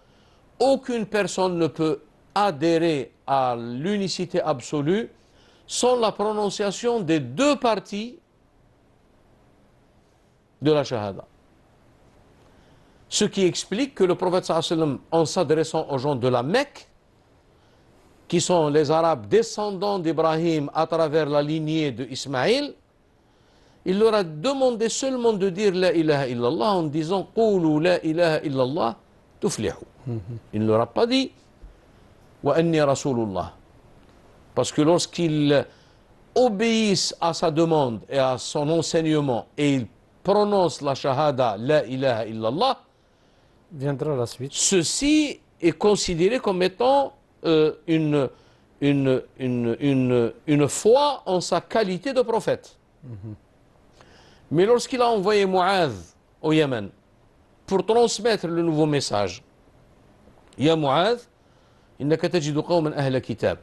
aucune personne ne peut adhérer à l'unicité absolue sans la prononciation des deux parties de la shahada. Ce qui explique que le prophète sallallahu alayhi wa sallam, en s'adressant aux gens de la Mecque, qui sont les Arabes descendants d'Ibrahim à travers la lignée d'Ismaïl, il leur a demandé seulement de dire la ilaha illallah en disant Qulu la ilaha illallah tuflihu. Il ne leur a pas dit Wa anni rasulullah. Parce que lorsqu'ils obéissent à sa demande et à son enseignement et ils prononcent la shahada la ilaha illallah, viendra la suite. Ceci est considéré comme étant une foi en sa qualité de prophète. Mais lorsqu'il a envoyé Mu'adh au Yémen pour transmettre le nouveau message, Ya Mu'adh, innaka tajidu qawman ahla kitab.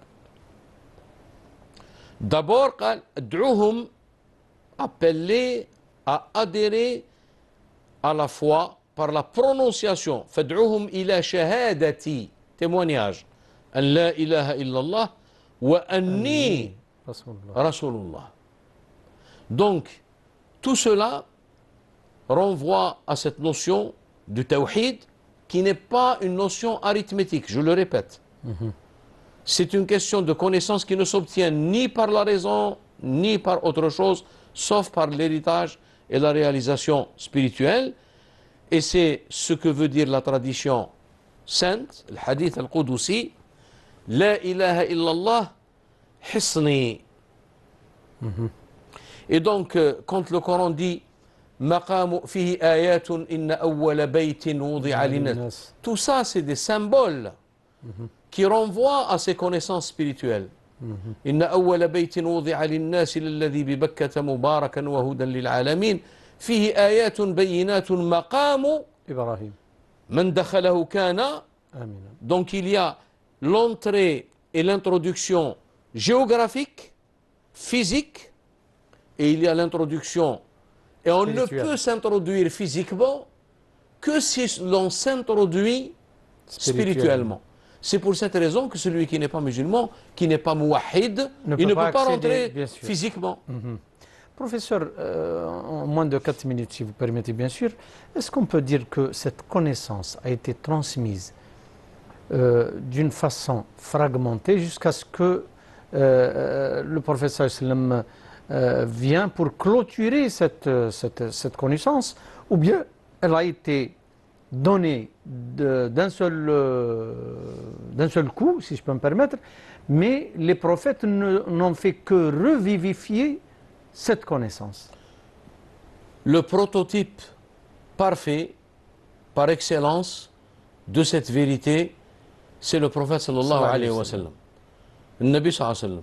D'abord, ad'uhum, appelez à adhérer à la foi par la prononciation. Fad'uhum ila shahadati, témoignage. An la ilaha illallah wa anni rasulullah. Donc, tout cela renvoie à cette notion du tawhid qui n'est pas une notion arithmétique, je le répète. C'est une question de connaissance qui ne s'obtient ni par la raison, ni par autre chose, sauf par l'héritage et la réalisation spirituelle. Et c'est ce que veut dire la tradition sainte, le hadith al-Qudusi, La ilaha illallah hisni. Et donc, quand le Coran dit Maqamu fihi ayatun inna awwala baytin wudi'a linnas, tout ça c'est des symboles qui renvoient à ces connaissances spirituelles. Inna awwala baytin wudi'a linnas alladhi bi Bakkata mubarakan wa hudan lil alamin fihi ayatun bayyinatun maqamu Ibrahim man dakhalahu kana amina. Donc il y a l'entrée et l'introduction géographique, physique, et il y a l'introduction. Et on ne peut s'introduire physiquement que si l'on s'introduit spirituellement. C'est pour cette raison que celui qui n'est pas musulman, qui n'est pas mouahid, il ne peut pas rentrer physiquement. Professeur, en moins de 4 minutes, si vous permettez bien sûr, est-ce qu'on peut dire que cette connaissance a été transmise d'une façon fragmentée jusqu'à ce que le prophète sallam vient pour clôturer cette connaissance, ou bien elle a été donnée d'un seul coup, si je peux me permettre, mais les prophètes n'ont fait que revivifier cette connaissance. Le prototype parfait, par excellence, de cette vérité, c'est le prophète sallallahu alayhi wa sallam. Le Nabi sallallahu alayhi wa sallam.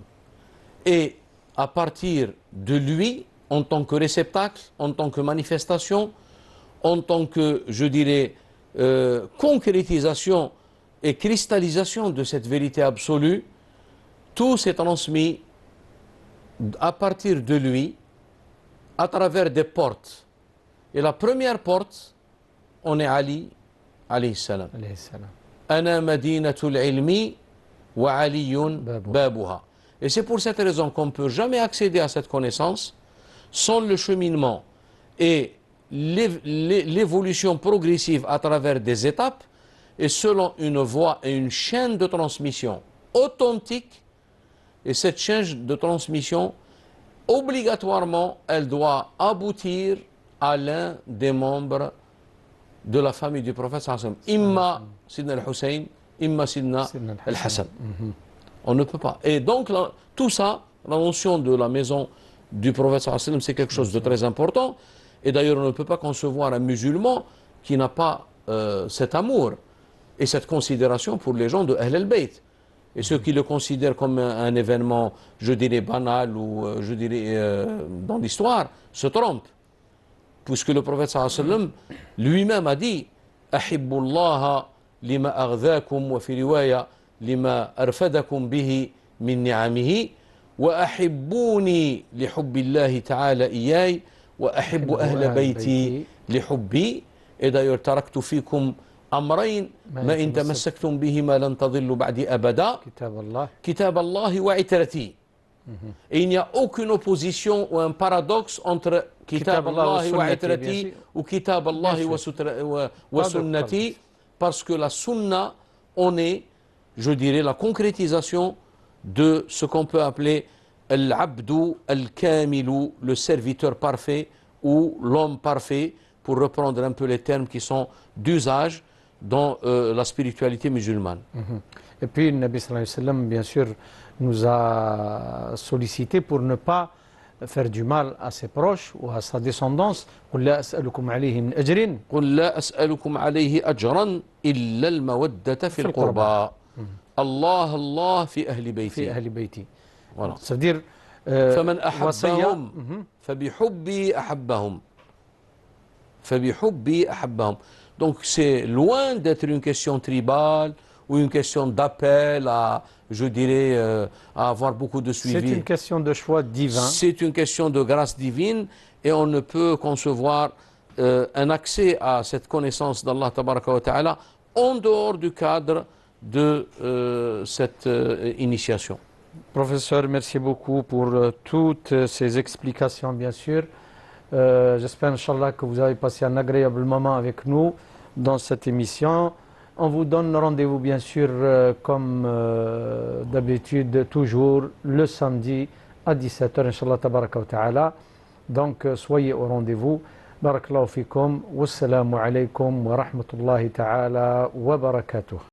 Et à partir de lui, en tant que réceptacle, en tant que manifestation, en tant que, je dirais, concrétisation et cristallisation de cette vérité absolue, tout s'est transmis à partir de lui, à travers des portes. Et la première porte, on est Ali, alayhi salam. Ana madinatul ilmi wa aliyun babuha. Et c'est pour cette raison qu'on ne peut jamais accéder à cette connaissance sans le cheminement et l'évolution progressive à travers des étapes et selon une voie et une chaîne de transmission authentique. Et cette chaîne de transmission, obligatoirement, elle doit aboutir à l'un des membres de la famille du prophète sallallahu alayhi wa sallam. Imma Sidna al-Hussein, imma Sidna al-Hassan. On ne peut pas. Et donc, tout ça, la notion de la maison du prophète sallallahu alayhi wa sallam, c'est quelque chose de très important. Et d'ailleurs, on ne peut pas concevoir un musulman qui n'a pas cet amour et cette considération pour les gens de Ahl al-Bayt. Et ceux qui le considèrent comme un événement, je dirais, banal ou je dirais dans l'histoire, se trompent. Puisque le prophète sallallahu alayhi wa sallam lui-même a dit Ahibbullaha lima aghdhakum wa fi riwaya lima arfadakum bihi min ni'amihi wa ahibbuni li hubbillahi ta'ala iyay wa ahibbu ahla bayti li hubbi. Et d'ailleurs, taraktu fikum أمرين ما إن تمسكتم بهما لن تضلوا بعد أبدا كتاب الله وعترتي. Et il n'y a aucune opposition ou un paradoxe entre Kitab Allah wa Itrati ou Kitab Allah wa Sunnati, parce que la Sunna, on est, je dirais, la concrétisation de ce qu'on peut appeler Al-Abdu Al-Kamilu, le serviteur parfait ou l'homme parfait, pour reprendre un peu les termes qui sont d'usage dans la spiritualité musulmane. Et puis, le Nabi sallallahu alayhi wa sallam, bien sûr, nous a sollicité pour ne pas faire du mal à ses proches ou à sa descendance. قُلْ لَا أَسْأَلُكُمْ عَلَيْهِ مِنْ أَجْرٍ قُلْ لَا أَسْأَلُكُمْ عَلَيْهِ أَجْرًا إِلَّا الْمَوَدَّةَ فِي الْقُرْبَى الله الله في أهل بيتي. في أهل بيتي. Voilà. Ça veut dire فمن أحبهم فبحبي أحبهم. فبحبي أحبهم. Donc c'est loin d'être une question tribale ou une question d'appel à, je dirais, à avoir beaucoup de suivi. C'est une question de choix divin. C'est une question de grâce divine et on ne peut concevoir un accès à cette connaissance d'Allah tabaraka wa ta'ala en dehors du cadre de cette initiation. Professeur, merci beaucoup pour toutes ces explications, bien sûr. J'espère, Inch'Allah, que vous avez passé un agréable moment avec nous dans cette émission. On vous donne rendez-vous, bien sûr, comme d'habitude, toujours le samedi à 17h, Inch'Allah, tabaraka wa ta'ala. Donc, soyez au rendez-vous. Barakallahu fikum. Wassalamu alaykum wa rahmatullahi ta'ala wa barakatuh.